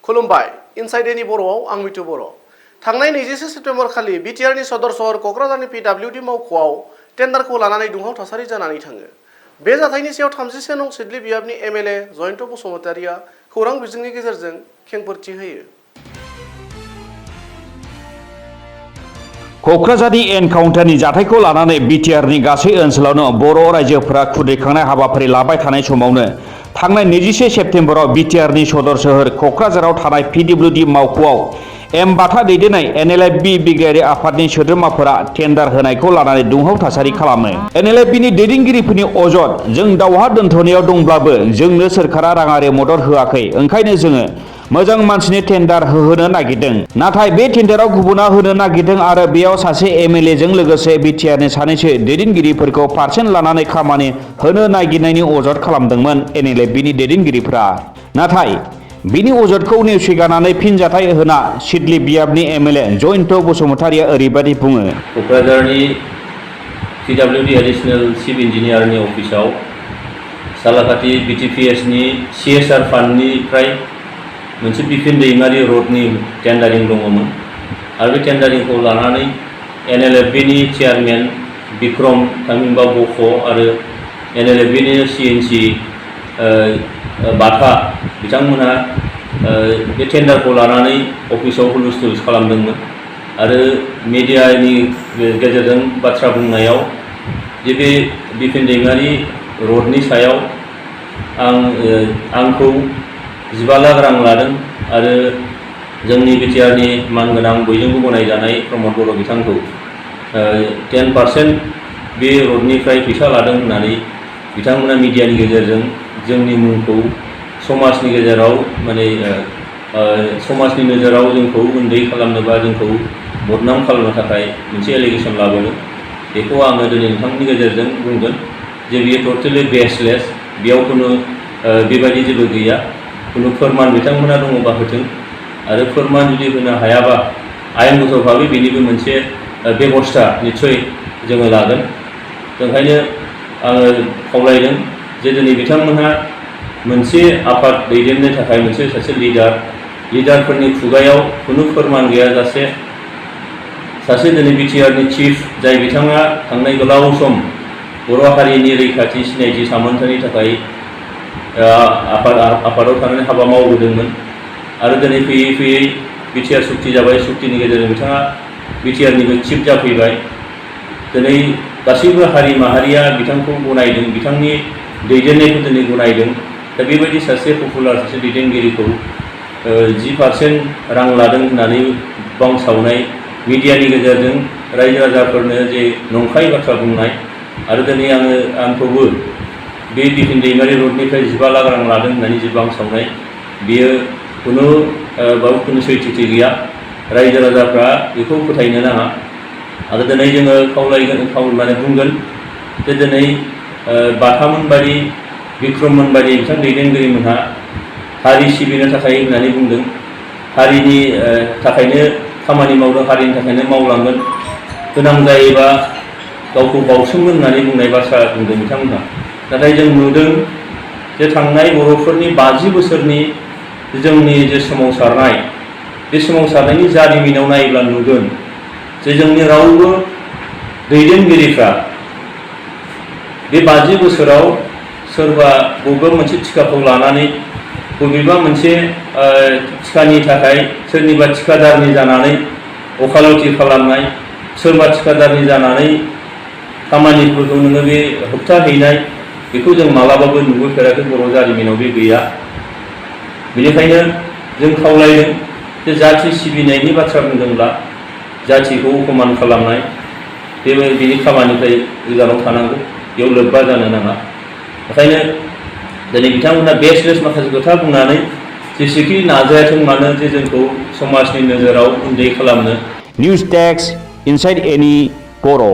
खुलुमबाय इनसाइड एनि बर'आव आं मिथु बर'। थांनाय 24 सेप्तेम्बर खालि बिटिआरनि सदर सहर क'क्राझारनि पिडब्लिउडि मावख'आव टेन्डारखौ लानानै दुंहाव थासारि जानानै थाङो। बे जाथायनि सायाव 31 नं सिडली बियाबनि एम.एल.ए जयन्त बसुमतारिया खौरां बिजोंनि गेजेरजों खेंफोरथि होयो। क'क्राझारनि एनकाउन्टारनि जाथायखौ लानानै बिटिआरनि गासै ओनसोलावनो बर' रायजोफोरा खुद्रिखांनाय हाबाफारि लाबाय थानाय समावनो थांनाय 21 सेप्तेम्बराव बिटिआरनि सदर सोहोर क'क्राझाराव थानाय पिडब्लिउडि मावख'आव एम बाथा दैदेननाय एन.एल.ए बिग्रायारि आफादनि सोद्रोमाफोरा टेन्डार होनायखौ लानानै दुंहाव थासारि खालामो। एन.एल.ए दैदेनगिरिफोरनि अजद, जों दावहा दोनथ'नायाव दंब्लाबो जोंनो सोरखारा राङारि मदद होआखै, ओंखायनो जोङो मोजां मानसिनि टेन्डार होहोनो नागिरदों। नाथाय बे टेन्डाराव गुबुना होनो नागिरदों आरो बेयाव सासे एम.एल.ए जों लोगोसे बिटिआरनि सानैसो दैदेनगिरिफोरखौ पारसेन्ट लानानै खामानि होनो नागिरनायनि अजद खालामदोंमोन एन.एल.ए दैदेनगिरिफोरा। नाथाय बिनि अजदखौ नेवसिगारनानै फिनजाथाय होना सिडली बियाबनि एम.एल.ए जयन्त बसुमतारिया ओरैबायदि बुङो। क'क्राझारनि पिडब्लिउडि एडिशनेल चिफ इन्जिनियारनि अफिसाव सालाकाथि बिटिपिएसनि CSR फान्डनिफ्राय मोनसे बिपिन दैमारि रडनि टेन्डारिं दङमोन आरो बे टेन्डारिंखौ लानानै एन.एल.ए चेयारमेन बिक्रम थामिमबा बख' आरो एन.एल.ए CNC बाथा बिथांमोनहा बे टेन्डारखौ लानानै अफिसाव हुलुस्थुल खालामदोंमोन आरो मिडियानि गेजेरजों बाथ्रा बुंनायाव जे बे बिपिन दैमारि रडनि सायाव आंखौ 15 लाख रां लादों आरो जोंनि बिटिआरनि मानगोनां बयजोंबो गनायजानाय प्रमद बर' बिथांखौ 10% बे रडनिफ्राय फैसा लादों होननानै बिथांमोना मिडियानि गेजेरजों जोंनि मुंखौ समाजनि गेजेराव माने समाजनि नोजोराव जोंखौ उन्दै खालामनो बा जोंखौ बदनाम खालामनो थाखाय मोनसे एलिगेसन लाबोदों। बेखौ आङो दिनै नोंथांनि गेजेरजों बुंगोन जे बियो टटेलि बेसलेस, बेयाव खुनु बेबायदि जेबो गैया। खुनु फोरमान बिथांमोना दङबा होथों आरो फोरमान जुदि होनो हायाबा आयेनगत भाबै बेनिबो मोनसे बेबस्था निस्सय जोङो लागोन। ओंखायनो आङो खावलायदों जे दिनै बिथांमोनहा मोनसे आफाद दैदेननो थाखाय मोनसे सासे लिडारफोरनि खुगायाव खुनु फोरमान गैयाजासे सासे दिनै बिटिआरनि चिफ जाय बिथाङा थांनाय गोलाव सम बर' हारिनि रैखाथि सिनायथि सामोन्थानि थाखाय आफादाव थानानै हाबा मावबोदोंमोन आरो दिनै फैयै फैयै बिटिआर सुक्ति जाबाय। सुक्तिनि गेजेरजों बिथाङा बिटिआरनिबो चिफ जाफैबाय। दिनै गासैबो हारि माहारिया बिथांखौ गनायदों, बिथांनि दैदेननायखौ दिनै गनायदों। दा बेबायदि सासे पपुलार सासे दैदेनगिरिखौ 10% रां लादों होननानै बांसावनाय मिडियानि गेजेरजों रायजो राजाफोरनो जे नंखाय बाथ्रा बुंनाय आरो दिनै आंखौबो बे बिपिन दैमारि रडनिफ्राय 15 लाख रां लादों होननानै जे बांसावनाय बेयो खुनु सैथोथि गैया। रायजो राजाफ्रा बेखौ फोथायनो नाङा आरो दिनै जोङो बुंगोन जे दिनै बाथामोन बायदि बिक्रममोन बायदि बिथां दैदेनगिरिमोनहा हारि सिबिनो थाखाय होननानै बुंदों, हारिनि थाखायनो खामानि मावदों, हारिनि थाखायनो मावलांगोन, गोनां जायोबा गावखौ बावसोमगोन होननानै बुंनाय बाथ्रा बुंदों बिथांमोनहा। नाथाय जों नुदों जे थांनाय बर'फोरनि 50 बोसोरनि जोंनि जे सोमावसारनाय, बे सोमावसारनायनि जारिमिनाव नायोब्ला नुगोन जे जोंनि रावबो दैदेनगिरिफ्रा बे 50 बोसोराव सोरबा बबेबा मोनसे थिखाखौ लानानै बबेबा मोनसे थिखानि थाखाय सोरनिबा थिखादारनि जानानै अखालथि खालामनाय, सोरबा थिखादारनि जानानै खामानिफोरखौ नोङो बे होबथाहैनाय, बेखौ जों मालाबाबो नुबोफेराखै। बर' जारिमिनाव बे गैया। बेनिखायनो जों खावलायदों जे जाथि सिबिनायनि बाथ्रा बुंदोंब्ला जाथिखौ अपमान खालामनाय बेनि खामानिफ्राय गोजानाव थानांगौ, बेयाव लोब्बा जानो नाङा। ओंखायनो दिनै बिथांमोना बेसलेस माखासे खोथा बुंनानै जेसेखि नाजायाथों मानो जे जोंखौ समाजनि नोजोराव उन्दै खालामनो। निउज डेस्क इनसाइड एनि बर'।